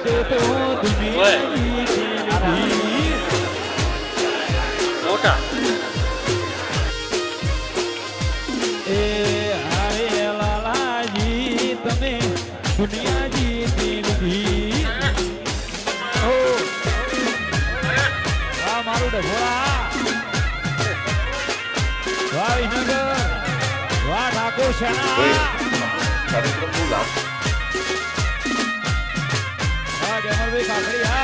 તે તો દુનિયા જીતી મોટા એ હારે લાલાજી તમે દુનિયા જીતી લીધી ઓ આ મારું ડભોળા વાહ વિનગર વાહ ઠાકોર શેણા કાર્યક્રમ બહુ લાંબો હા જમરભાઈ કાકડી હા